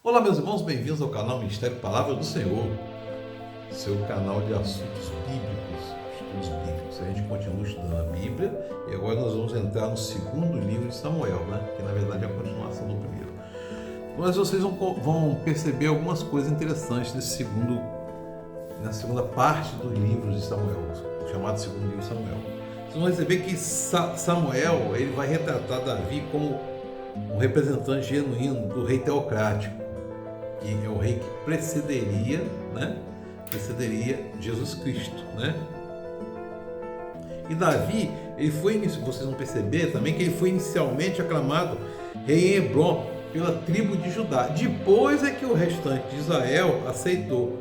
Olá, meus irmãos, bem-vindos ao canal Ministério Palavra do Senhor, seu canal de assuntos bíblicos, estudos bíblicos. A gente continua estudando a Bíblia e agora nós vamos entrar no segundo livro de Samuel, que na verdade é a continuação do primeiro. Mas vocês vão perceber algumas coisas interessantes na segunda parte do livro de Samuel, chamado segundo livro de Samuel. Vocês vão perceber que Samuel ele vai retratar Davi como um representante genuíno do rei teocrático, que é o rei que precederia Jesus Cristo, E Davi, vocês vão perceber também que ele foi inicialmente aclamado rei em Hebrom pela tribo de Judá. Depois é que o restante de Israel aceitou,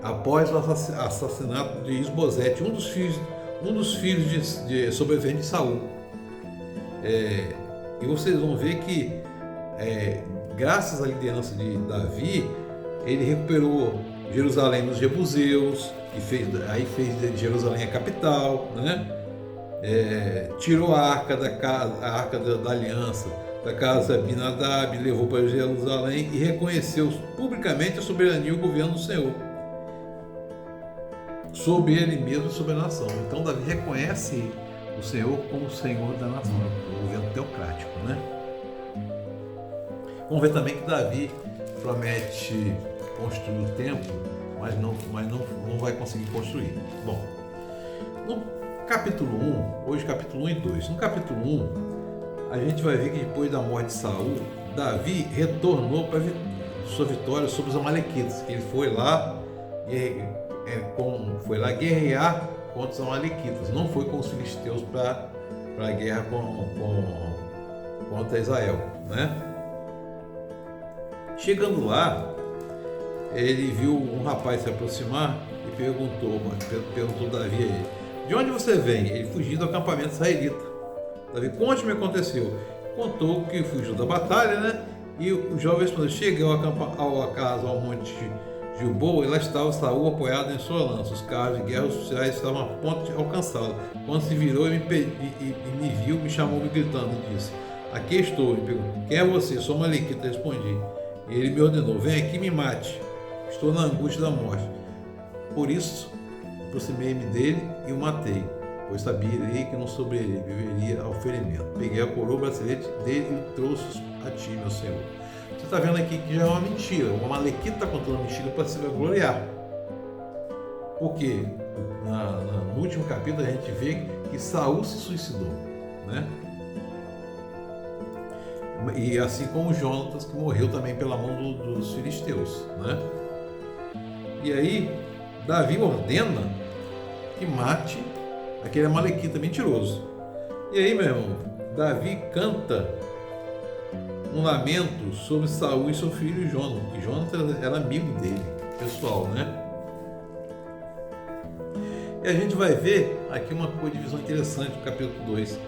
após o assassinato de Isbosete, um dos filhos de sobrevivente de Saul. E vocês vão ver que graças à liderança de Davi, ele recuperou Jerusalém dos jebuseus, fez de Jerusalém a capital, tirou a arca da aliança da casa de Abinadab, levou para Jerusalém e reconheceu publicamente a soberania e o governo do Senhor sobre ele mesmo e sobre a nação. Então Davi reconhece o Senhor como o Senhor da nação, o governo teocrático, Vamos ver também que Davi promete construir o templo, mas não vai conseguir construir. Bom, no capítulo 1, hoje capítulo 1 e 2, no capítulo 1, a gente vai ver que depois da morte de Saul, Davi retornou para sua vitória sobre os amalequitas, que ele foi lá guerrear contra os amalequitas, não foi com os filisteus para a guerra contra Israel, Chegando lá, ele viu um rapaz se aproximar e perguntou Davi a ele: de onde você vem? Ele fugiu do acampamento israelita. Davi: conte-me o que aconteceu. Contou que fugiu da batalha, E o jovem respondeu: cheguei ao monte Gilboa, e lá estava Saul apoiado em sua lança. Os carros de guerra oficiais estavam a ponto de alcançá-lo. Quando se virou e me viu, me chamou gritando e disse: aqui estou. Ele perguntou: quem é você? Sou malequita. Respondi. E ele me ordenou: vem aqui e me mate. Estou na angústia da morte. Por isso, aproximei-me dele e o matei, pois sabia que não sobreviveria ao ferimento. Peguei a coroa, o bracelete dele e o trouxe a ti, meu Senhor. Você está vendo aqui que já é uma mentira. O amalequita está contando uma mentira para se gloriar. Porque no último capítulo a gente vê que Saul se suicidou, E assim como Jonatas, que morreu também pela mão dos filisteus, E aí Davi ordena que mate aquele amalequita mentiroso. E aí, meu irmão, Davi canta um lamento sobre Saul e seu filho Jonatas, que Jonatas era amigo dele, pessoal, E a gente vai ver aqui uma divisão interessante no capítulo 2.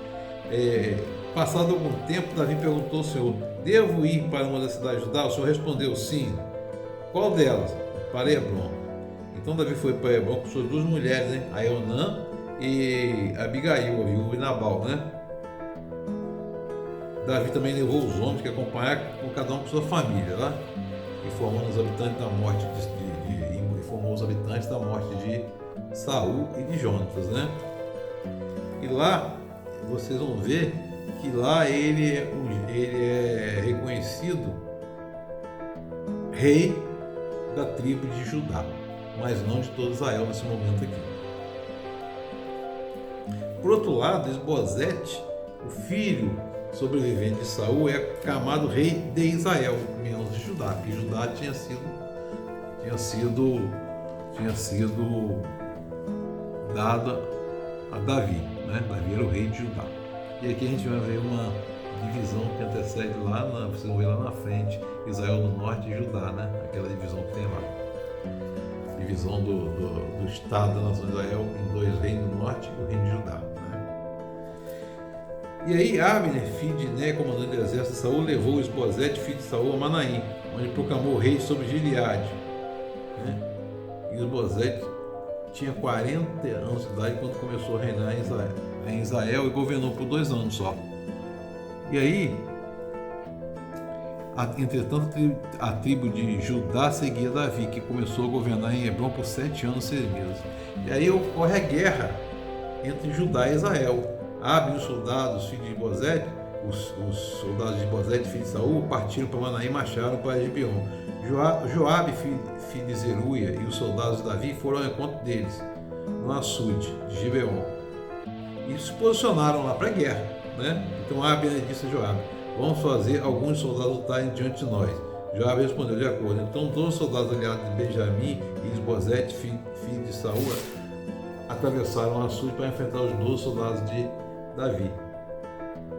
Passado algum tempo, Davi perguntou ao Senhor: devo ir para uma das cidades de Judá? O Senhor respondeu: sim. Qual delas? Para Hebrom. Então Davi foi para Hebrom com suas duas mulheres, Aionã e Abigail, a viúva de Nabal, Davi também levou os homens que acompanharam, com cada um com sua família, informou os habitantes da morte de Saul e de Jonatas, E lá vocês vão ver que lá ele é reconhecido rei da tribo de Judá, mas não de todo Israel nesse momento aqui. Por outro lado, Isbosete, o filho sobrevivente de Saul, é aclamado rei de Israel, menos de Judá, que Judá tinha sido dada a Davi, Davi era o rei de Judá. E aqui a gente vai ver uma divisão que antecede vocês vão ver lá na frente, Israel do norte e Judá, aquela divisão que tem lá. Divisão do estado da nação de Israel em dois reinos do norte e o reino de Judá. E aí Abner, filho de Né, comandante do exército de Saul, levou Isbosete, filho de Saul, a Manaim, onde proclamou rei sobre Gileade. E Isbosete tinha 40 anos de idade quando começou a reinar em Israel e governou por 2 anos só. E aí Entretanto, a tribo de Judá seguia Davi, que começou a governar em Hebrom por 7 anos e 6 meses. E aí ocorre a guerra entre Judá e Israel. Abi e os soldados, filhos de Bozete, os soldados de Bozete, filho de Saul, partiram para Manaim e marcharam para Gibeon. Joabe, filho de Zeruia, e os soldados de Davi foram ao encontro deles, no açude de Gibeon. E se posicionaram lá para a guerra, né? Então Abi disse a Joabe: vamos fazer alguns soldados lutarem diante de nós. Joabe respondeu: de acordo. Então 12 soldados aliados de Benjamim e de Bozete, filho de Saul, atravessaram o açude para enfrentar os 12 soldados de Davi.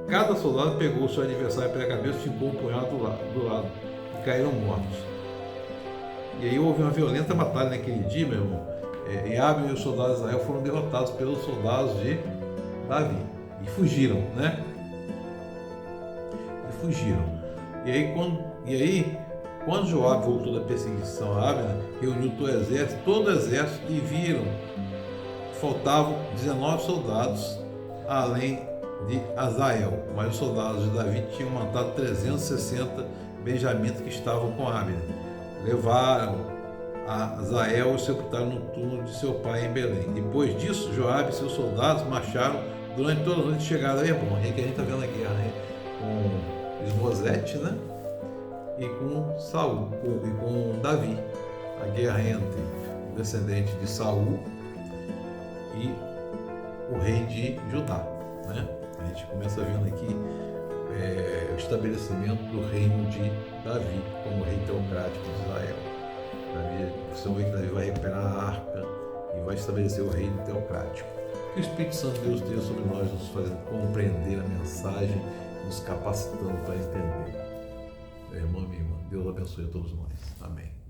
Cada soldado pegou o seu adversário pela cabeça e ficou um punhado do lado e caíram mortos. E aí houve uma violenta batalha naquele dia, meu irmão. Joabe e os soldados de Israel foram derrotados pelos soldados de Davi e fugiram, né? E aí, quando Joabe voltou da perseguição a Abner, reuniu todo o exército e viram que faltavam 19 soldados, além de Azael. Mas os soldados de Davi tinham matado 360 benjamitas que estavam com Abner. Levaram a Azael e sepultaram no túmulo de seu pai em Belém. Depois disso, Joabe e seus soldados marcharam durante toda a noite e chegaram a Hebrom. Aí que a gente está vendo a guerra, né? Com Isbosete, né? E com Saul, e com Davi. A guerra entre o descendente de Saul e o rei de Judá, né? A gente começa vendo aqui o estabelecimento do reino de Davi como rei teocrático de Israel. Você vê que Davi vai recuperar a arca e vai estabelecer o reino teocrático. Que o Espírito Santo de Deus esteja sobre nós, nos fazendo compreender a mensagem, nos capacitando para entender. Meu irmão, minha irmã, Deus abençoe a todos nós. Amém.